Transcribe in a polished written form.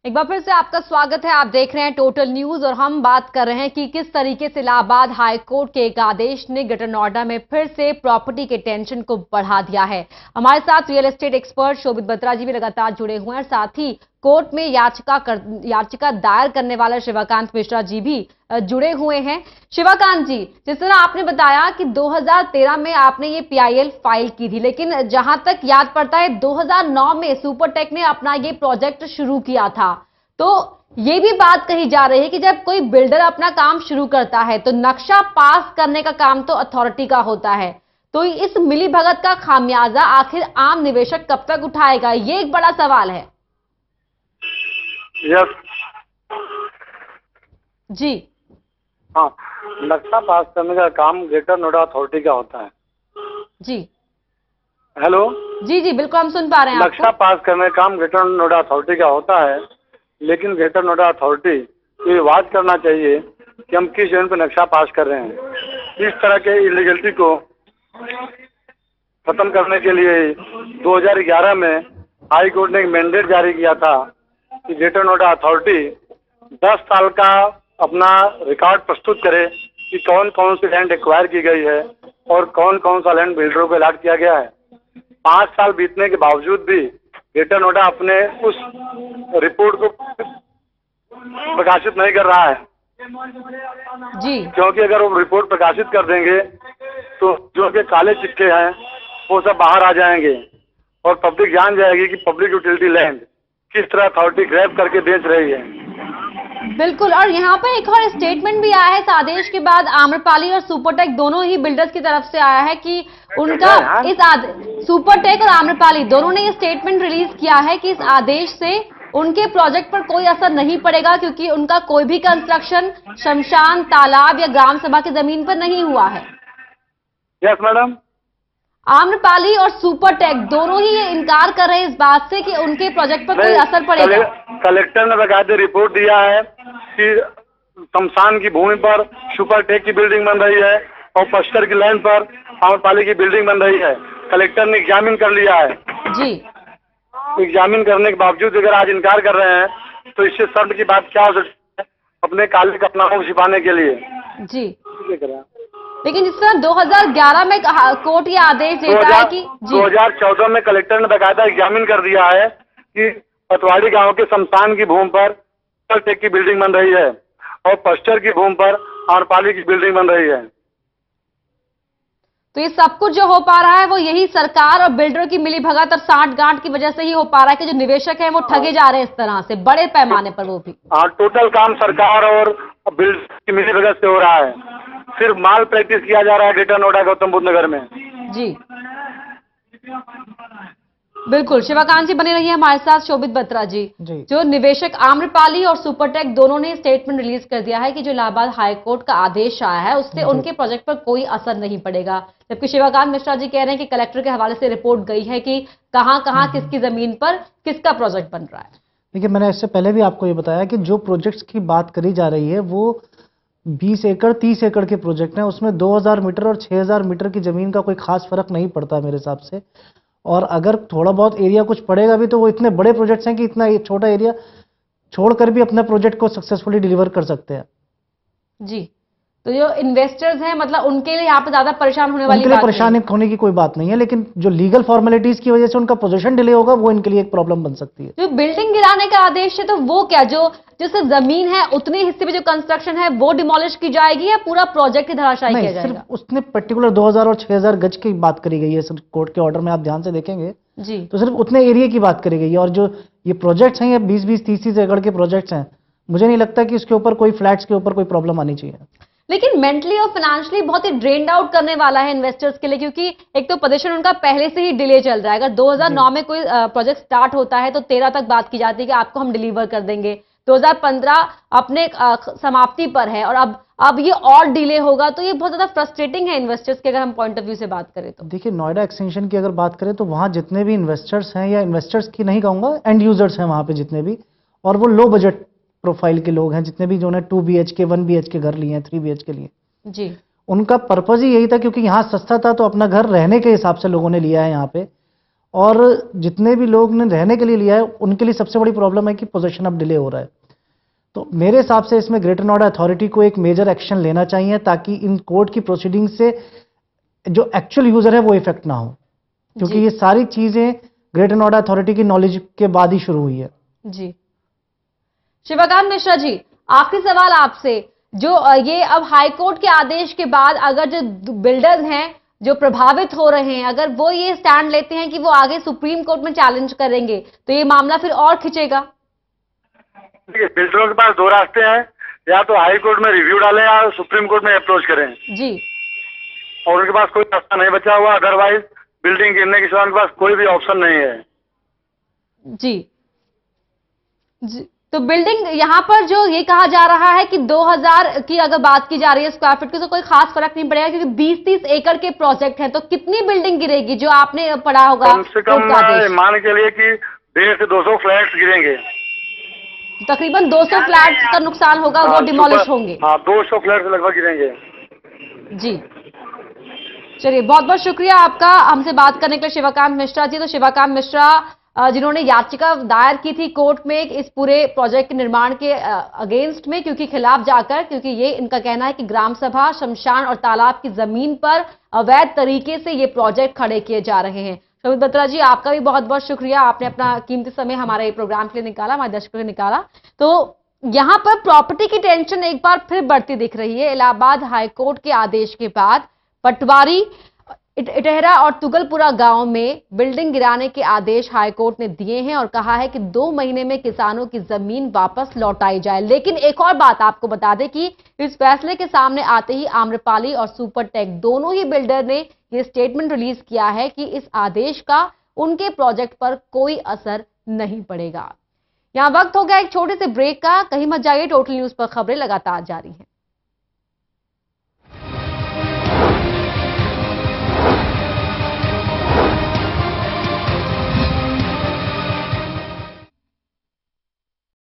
एक बार फिर से आपका स्वागत है। आप देख रहे हैं टोटल न्यूज और हम बात कर रहे हैं कि किस तरीके से इलाहाबाद हाई कोर्ट के एक आदेश ने ग्रेटर नोएडा में फिर से प्रॉपर्टी के टेंशन को बढ़ा दिया है। हमारे साथ रियल एस्टेट एक्सपर्ट शोभित बत्रा जी भी लगातार जुड़े हुए हैं और साथ ही कोर्ट में याचिका दायर करने वाले शिवाकांत मिश्रा जी भी जुड़े हुए हैं। शिवाकांत जी, जिस तरह आपने बताया कि 2013 में आपने ये पीआईएल फाइल की थी, लेकिन जहां तक याद पड़ता है 2009 में सुपरटेक ने अपना ये प्रोजेक्ट शुरू किया था। तो ये भी बात कही जा रही है कि जब कोई बिल्डर अपना काम शुरू करता है तो नक्शा पास करने का काम तो अथॉरिटी का होता है। तो इस मिलीभगत का खामियाजा आखिर आम निवेशक कब तक उठाएगा, ये एक बड़ा सवाल है। यस जी हाँ, नक्शा पास करने का काम ग्रेटर नोएडा अथॉरिटी का होता है। जी हेलो जी जी बिल्कुल, हम सुन पा रहे हैं नक्शा आपको। पास करने का काम ग्रेटर नोएडा अथॉरिटी का होता है, लेकिन ग्रेटर नोएडा अथॉरिटी को ये वाद करना चाहिए कि हम किस जमीन पर नक्शा पास कर रहे हैं। इस तरह के इलीगलिटी को खत्म करने के लिए 2011 में हाई कोर्ट ने एक मैंडेट जारी किया था कि ग्रेटर नोएडा अथॉरिटी 10 साल का अपना रिकॉर्ड प्रस्तुत करे कि कौन कौन सी लैंड एक्वायर की गई है और कौन कौन सा लैंड बिल्डरों को अलॉट किया गया है। 5 साल बीतने के बावजूद भी ग्रेटर नोएडा अपने उस रिपोर्ट को प्रकाशित नहीं कर रहा है। जी क्योंकि अगर वो रिपोर्ट प्रकाशित कर देंगे तो जो के काले चिट्ठे हैं वो सब बाहर आ जाएंगे और पब्लिक जान जाएगी कि पब्लिक यूटिलिटी लैंड किस तरह अथॉरिटी ग्रैब करके बेच रही है। बिल्कुल, और यहाँ पर एक और स्टेटमेंट भी आया है इस आदेश के बाद। आम्रपाली और सुपरटेक दोनों ही बिल्डर्स की तरफ से आया है कि उनका सुपरटेक और आम्रपाली दोनों ने ये स्टेटमेंट रिलीज किया है कि इस आदेश से उनके प्रोजेक्ट पर कोई असर नहीं पड़ेगा, क्योंकि उनका कोई भी कंस्ट्रक्शन शमशान, तालाब या ग्राम सभा की जमीन पर नहीं हुआ है। यस मैडम, आम्रपाली और सुपरटेक दोनों ही ये इनकार कर रहे हैं इस बात से कि उनके प्रोजेक्ट पर कोई असर पड़ेगा। कलेक्टर ने बाकायदे रिपोर्ट दिया है कि शमशान की भूमि पर सुपरटेक की बिल्डिंग बन रही है और पश्चिम की लैंड पर आम्रपाली की बिल्डिंग बन रही है। कलेक्टर ने एग्जामिन कर लिया है। जी, एग्जामिन करने के बावजूद अगर आज इनकार कर रहे हैं तो इससे शर्म की बात क्या हो सकती है अपने काले कपनाओं को छिपाने के लिए। जी लेकिन जिस तरह 2011 में कोर्ट ये आदेश देता है कि 2014 में कलेक्टर ने बाकायदा एग्जामिन कर दिया है कि पतवाड़ी गांव के शमशान की भूमि पर सुपरटेक की बिल्डिंग बन रही है और पश्चिम की भूमि पर आम्रपाली की बिल्डिंग बन रही है। तो ये सब कुछ जो हो पा रहा है वो यही सरकार और बिल्डरों की मिलीभगत और सांठ-गांठ की वजह से ही हो पा रहा है कि जो निवेशक हैं वो ठगे जा रहे हैं इस तरह से बड़े पैमाने पर। वो भी टोटल काम सरकार और बिल्डर की मिलीभगत से हो रहा है। सिर्फ माल प्रैक्टिस किया जा रहा है ग्रेटर नोएडा गौतम बुद्ध नगर में। जी बिल्कुल, शिवाकांत जी बने रहिए हमारे साथ। शोभित बत्रा जी, जो निवेशक आम्रपाली और सुपरटेक दोनों ने स्टेटमेंट रिलीज कर दिया है कि जो इलाहाबाद हाई कोर्ट का आदेश आया है उससे उनके प्रोजेक्ट पर कोई असर नहीं पड़ेगा, जबकि शिवाकांत मिश्रा जी कह रहे हैं कि कलेक्टर के हवाले से रिपोर्ट गई है कि कहां किसकी जमीन पर किसका प्रोजेक्ट बन रहा है। देखिए, मैंने इससे पहले भी आपको ये बताया कि जो प्रोजेक्ट्स की बात करी जा रही है वो 20 एकड़ 30 एकड़ के प्रोजेक्ट हैं। उसमें 2000 मीटर और 6000 मीटर की जमीन का कोई खास फर्क नहीं पड़ता मेरे हिसाब से। और अगर थोड़ा बहुत एरिया कुछ पड़ेगा भी तो वो इतने बड़े प्रोजेक्ट्स हैं कि इतना छोटा एरिया छोड़कर भी अपने प्रोजेक्ट को सक्सेसफुली डिलीवर कर सकते हैं। जी, तो जो इन्वेस्टर्स हैं मतलब उनके लिए यहाँ पे ज्यादा परेशान होने वाली बात परेशान होने की कोई बात नहीं है, लेकिन जो लीगल फॉर्मेलिटीज की वजह से उनका पोजीशन डिले होगा वो इनके लिए एक प्रॉब्लम बन सकती है। जो बिल्डिंग गिराने का आदेश है तो वो क्या, जो जिससे जमीन है उतने हिस्से में जो कंस्ट्रक्शन है वो डिमोलिश की जाएगी या पूरा प्रोजेक्ट ही धराशायी किया जाएगा? सिर्फ उसने पर्टिकुलर 2000 और 6000 गज की बात करी गई है कोर्ट के ऑर्डर में, आप ध्यान से देखेंगे जी, तो सिर्फ उतने एरिया की बात करी गई है। और जो ये प्रोजेक्ट्स हैं ये 20-20, 30-30 एकड़ के प्रोजेक्ट्स हैं, मुझे नहीं लगता कि इसके ऊपर कोई फ्लैट्स के ऊपर कोई प्रॉब्लम आनी चाहिए। लेकिन मेंटली और फाइनेंशियली बहुत ही ड्रेन्ड आउट करने वाला है इन्वेस्टर्स के लिए, क्योंकि एक तो पोजीशन उनका पहले से ही डिले चल रहा है। अगर 2009 में कोई प्रोजेक्ट स्टार्ट होता है तो 13 तक बात की जाती है कि आपको हम डिलीवर कर देंगे। 2015 अपने समाप्ति पर है और अब ये और डिले होगा, तो ये बहुत ज्यादा फ्रस्ट्रेटिंग है इन्वेस्टर्स के, अगर हम पॉइंट ऑफ व्यू से बात करें तो। देखिए, नोएडा एक्सटेंशन की अगर बात करें तो वहां जितने भी इन्वेस्टर्स हैं, या इन्वेस्टर्स की नहीं कहूंगा, एंड यूजर्स हैं वहां पे जितने भी, और वो लो बजट प्रोफाइल के लोग हैं जितने भी, जो ने 2 BHK 1 BHK घर लिए हैं, 3 BHK लिए जी, उनका पर्पज ही यही था क्योंकि यहाँ सस्ता था तो अपना घर रहने के हिसाब से लोगों ने लिया है यहाँ पे। और जितने भी लोग ने रहने के लिए लिया है उनके लिए सबसे बड़ी प्रॉब्लम है कि पोजेशन अब डिले हो रहा है। तो मेरे हिसाब से इसमें ग्रेटर नोएडा अथॉरिटी को एक मेजर एक्शन लेना चाहिए ताकि इन कोर्ट की प्रोसीडिंग से जो एक्चुअल यूजर है वो इफेक्ट ना हो, क्योंकि ये सारी चीजें ग्रेटर नोएडा अथॉरिटी की नॉलेज के बाद ही शुरू हुई है। जी शिवकांत मिश्रा जी, आखिरी सवाल आपसे, जो ये अब हाईकोर्ट के आदेश के बाद अगर जो बिल्डर्स हैं जो प्रभावित हो रहे हैं, अगर वो ये स्टैंड लेते हैं कि वो आगे सुप्रीम कोर्ट में चैलेंज करेंगे, तो ये मामला फिर और खिंचेगा? देखिए, बिल्डरों के पास दो रास्ते हैं, या तो हाई कोर्ट में रिव्यू डालें या सुप्रीम कोर्ट में अप्रोच करें जी, और उनके पास कोई रास्ता नहीं बचा हुआ। अदरवाइज बिल्डिंग गिरने के सिवा उनके पास कोई भी ऑप्शन नहीं है। जी जी, तो बिल्डिंग यहाँ पर जो ये कहा जा रहा है कि 2000 की अगर बात की जा रही है स्क्वायर फीट की, तो कोई खास फर्क नहीं पड़ेगा क्योंकि 20-30 एकड़ के प्रोजेक्ट हैं, तो कितनी बिल्डिंग गिरेगी जो आपने पढ़ा होगा? कम से कम मान के लिए कि 150 से 200 फ्लैट्स गिरेंगे, तकरीबन 200 फ्लैट्स का नुकसान होगा, वो डिमोलिश होंगे। हाँ, 200 फ्लैट्स लगभग गिरेंगे। जी चलिए, बहुत बहुत शुक्रिया आपका हमसे बात करने के लिए शिवकांत मिश्रा जी। तो शिवकांत मिश्रा जिन्होंने याचिका दायर की थी कोर्ट में इस पूरे प्रोजेक्ट के निर्माण के अगेंस्ट में, क्योंकि खिलाफ जाकर, क्योंकि ये इनका कहना है कि ग्राम सभा, शमशान और तालाब की जमीन पर अवैध तरीके से ये प्रोजेक्ट खड़े किए जा रहे हैं। शोभित बत्रा जी, आपका भी बहुत बहुत शुक्रिया, आपने अपना कीमती समय हमारे प्रोग्राम के लिए निकाला, हमारे दर्शकों के लिए निकाला। तो यहाँ पर प्रॉपर्टी की टेंशन एक बार फिर बढ़ती दिख रही है। इलाहाबाद हाईकोर्ट के आदेश के बाद पटवारी, इटहरा और तुगलपुरा गांव में बिल्डिंग गिराने के आदेश हाईकोर्ट ने दिए हैं और कहा है कि 2 महीने में किसानों की जमीन वापस लौटाई जाए। लेकिन एक और बात आपको बता दें कि इस फैसले के सामने आते ही आम्रपाली और सुपरटेक दोनों ही बिल्डर ने यह स्टेटमेंट रिलीज किया है कि इस आदेश का उनके प्रोजेक्ट पर कोई असर नहीं पड़ेगा। यहां वक्त हो गया एक छोटे से ब्रेक का, कहीं मत जाइए, टोटल न्यूज पर खबरें लगातार जारी हैं।